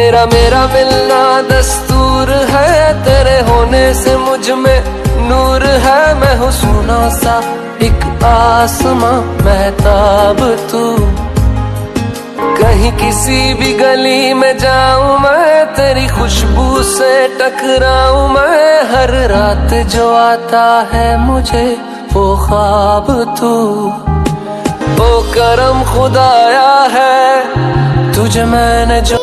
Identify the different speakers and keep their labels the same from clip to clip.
Speaker 1: तेरा मेरा मिलना दस्तूर है, तेरे होने से मुझ में नूर है। मैं हूँ सोना सा एक आसमां महताब तू, कहीं किसी भी गली में जाऊं मैं, तेरी खुशबू से टकराऊं मैं। हर रात जो आता है मुझे वो ख्वाब तू, ओ करम खुदाया है तुझे मैंने जो।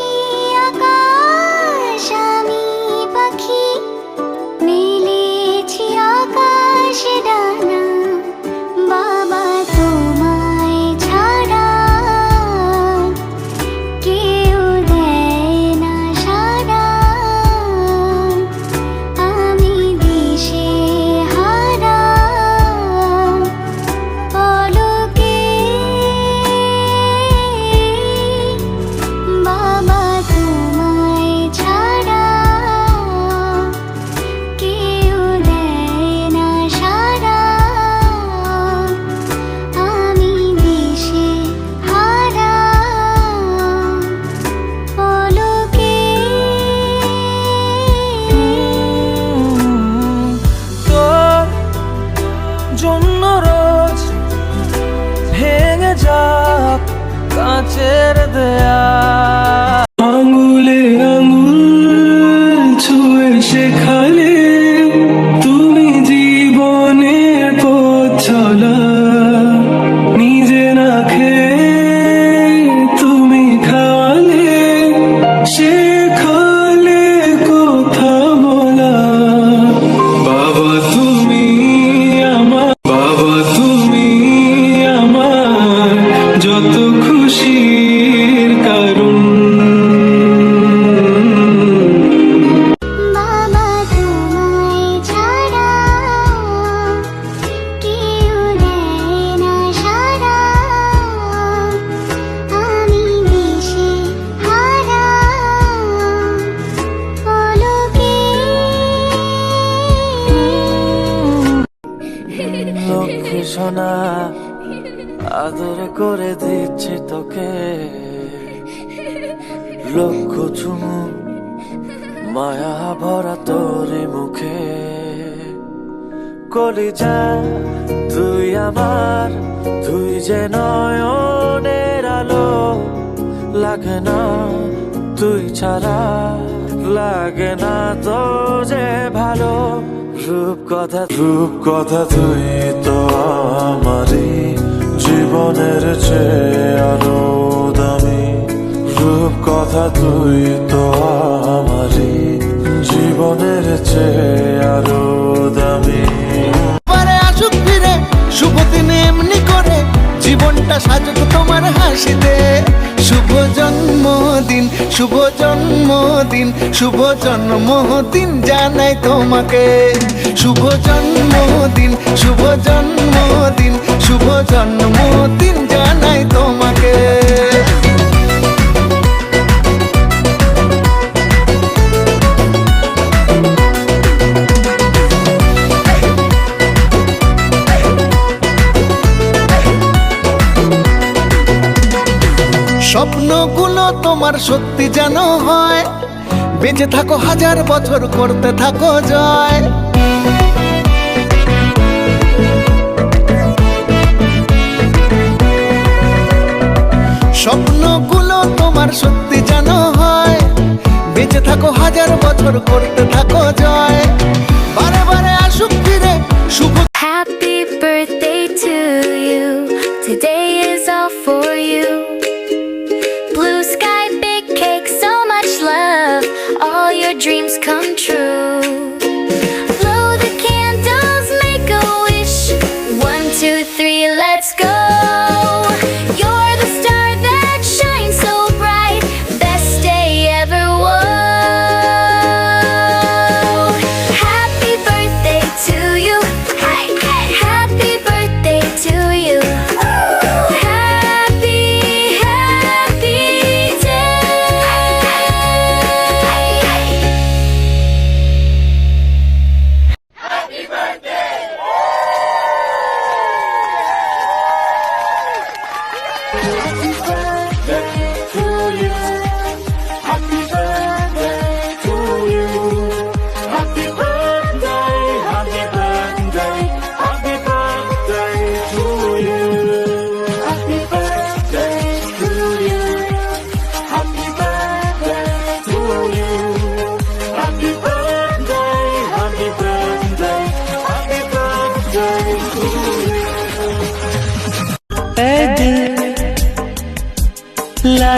Speaker 2: কাঁচের দেয়া
Speaker 3: আঙুলে আঙুল ছুঁয়ে শেখালে তুমি জীবনের পথ চলা, নিজে না খেয়ে তুমি খাওয়ালে, শেখালে কথা বলা। বাবা তুমি আমার, বাবা তুমি আমার যত খুশির কারণ।
Speaker 2: লক্ষ্মী সোনা আদর করে দিচ্ছি তোকে, লক্ষ চুমু মায়া ভরা তোর মুখে। কলিজা তুই আমার, তুই যে নয়নের আলো, লাগে না তুই ছাড়া, লাগে না তো যে ভালো। রূপ কথা তুই তো আমারই জীবনের চেয়ে আরো দামি। রূপ কথা তুই তো আমারই জীবনের চেয়ে আরো দামি।
Speaker 4: আসুক ফিরে শুভ দিনে এমনি করে, জীবনটা সাজুক তোমার হাসিতে। শুভ জন্মদিন, শুভ জন্মদিন, শুভ জন্মদিন জানাই তোমাকে। শুভ জন্মদিন, শুভ জন্মদিন, শুভ জন্মদিন জানাই তোমাকে। স্বপ্নগুলো তোমার সত্যি যেন হয়, বেঁচে থাকো হাজার বছর করতে থাকো জয়। স্বপ্নগুলো তোমার সত্যি যেন হয়, বেঁচে থাকো হাজার বছর করতে থাকো জয়। বারে বারে আসুক ফিরে শুভ।
Speaker 5: Happy birthday to you, today is all for you. Blue sky, big cake, so much love, all your dreams come true. Blow the candles, make a wish, 1, 2, 3, let's go. You're the star that shines so bright, best day ever, whoa. Happy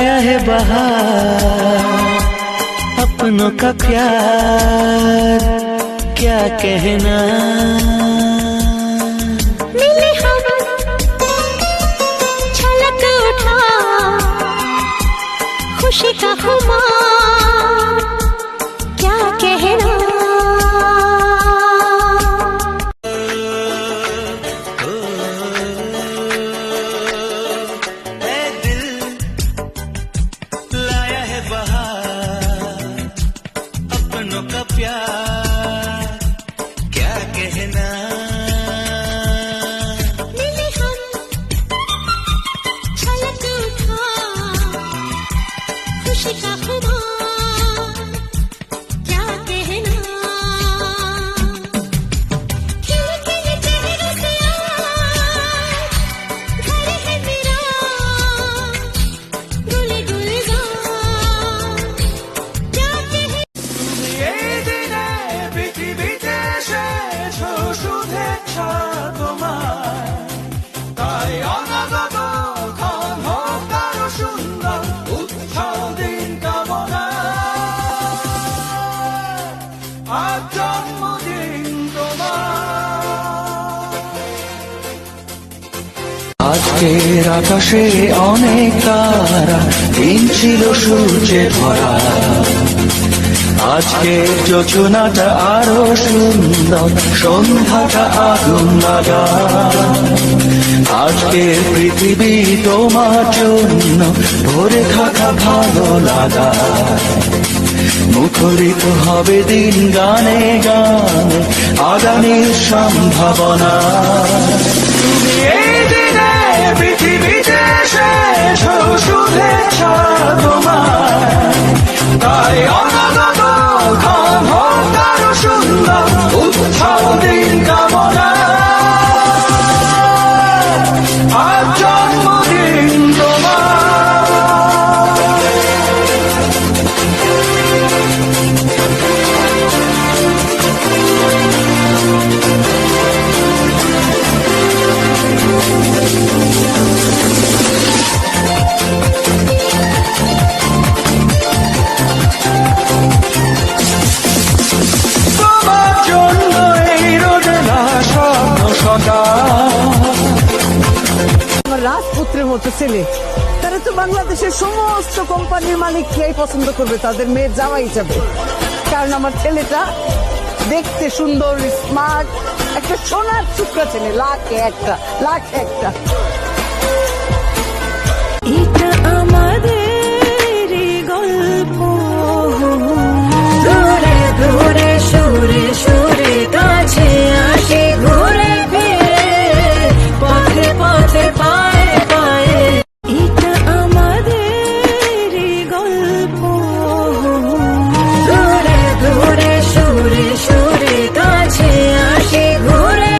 Speaker 6: लाया है बहार अपनों का प्यार क्या कहना
Speaker 5: मिले हम छलक उठा खुशी का खुमार क्या कहना
Speaker 6: ऐ दिल लाया है बहार अपनों का प्यार क्या कहना
Speaker 5: मिले हम छलक उठा खुशी का खुमार क्या कहना खिले खिले चेहरे से आज घर है मेरा गुले गुलजार क्या कहना
Speaker 2: এই দিনে পৃথিবীতে শেষ শুভেচ্ছা তোমার তাই অনাগত ক্ষণ হোক আরো সুন্দর উৎসব দিন কামনা আজ জন্মদিন তোমার
Speaker 3: আজকের আকাশে অনেক তারা দিন ছিল সূর্যে ভরা আজকের যোজনাটা আরো সুন্দর সন্ধ্যাটা আগুন লাগা আজকের পৃথিবী তোমার জন্য ভরে থাকা ভালো লাগা মুখরিত হবে দিন গানে গানে আগামীর সম্ভাবনা
Speaker 2: তুমি এই দিনে পৃথিবীতে শেষ শুভেচ্ছা তোমার তাই অনাগত ক্ষণ হোক আরো সুন্দর উৎসব দিন কামনা আজ জন্মদিন তোমার তোমার জন্য এই রোদেলা স্বপ্ন সকাল
Speaker 7: আমার রাজপুত্রের মতো ছেলে তারা তো বাংলাদেশের সমস্ত কোম্পানির মালিকরাই পছন্দ করবে তাদের মেয়ের জামাই হিসাবে কারণ আমার ছেলেটা দেখতে সুন্দর স্মার্ট একটা সোনার টুকরা ছেলে লাখে একটা